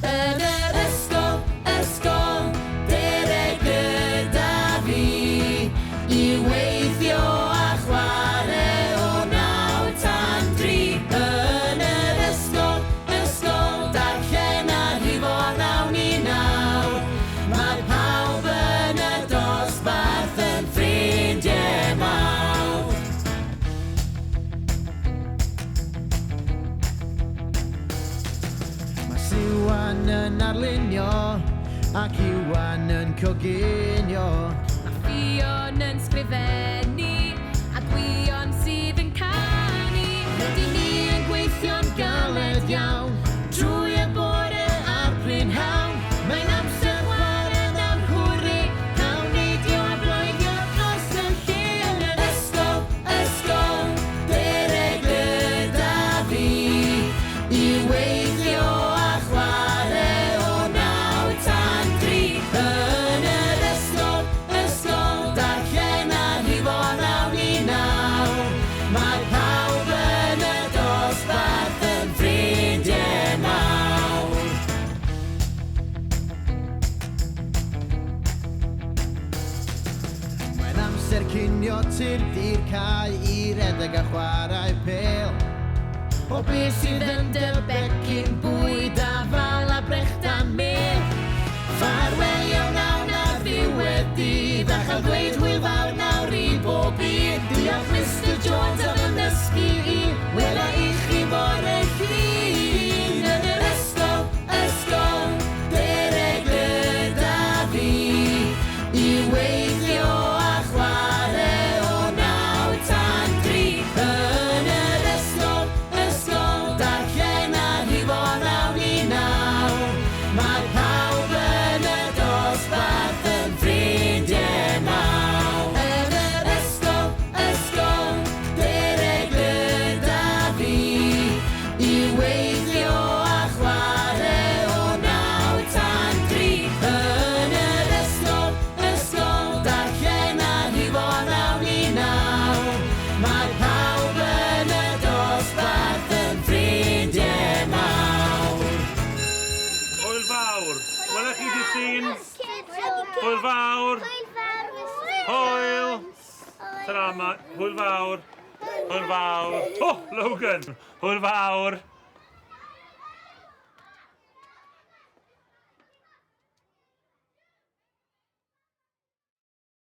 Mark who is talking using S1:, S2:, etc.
S1: Yn yr ysgol, dere gyda fi i weithio a chwarae o 9 tan 3. Yn yr ysgol, darllen a rhifo a 9 i 9. Mae pawb yn y dosbarth yn ffrindiau mawr.
S2: Mae Siwan yn arlunio ac Iwan yn coginio.
S3: Mae Fion yn sgrifennu a Gwion sydd yn canu.
S2: Rydyn ni yn gweithio'n galed iawn trwy y bore a'r prynhawn. Mae'n amser chwarae na'n hwri, cawn neidio a bloeddio dros y lle.
S1: Yn yr ysgol, dere gyda fi i weithio a chwarae o 9 tan 3. Yn yr ysgol, darllen a rhifo a 9 i 9. Mae pawb yn y dosbarth yn ffrindiau mawr.
S2: Mae'n amser cinio tirdi'r cae i redeg a chwarae pêl.
S1: O beth sydd yn dy becyn, bwyd a fal a brechd a mel.
S2: Ffarwelio nawr na ddiwedd dydd a chael dweud hwyl fawr nawr i bob un.
S1: Diolch Mr Jones am yn dysgu i wela i chi bore llun. Yn yr ysgol, dere gyda fi i weithio a chwarae o 9 tan 3. Yn yr ysgol, darllen a rhifo a 9 i 9. Mae pawb yn y dosbarth yn ffrindiau mawr. Yn yr ysgol, dere gyda fi i weithio a chwarae o 9 tan 3. Yn yr ysgol, darllen a rhifo a 9 i 9. Mae pawb yn y dosbarth yn ffrindiau mawr.
S4: Hwyl fawr. Welech chi di llun? Hwyl fawr. Hwyl. Tara, hwyl fawr. Hwyl fawr. Oh, Logan. Hwyl fawr.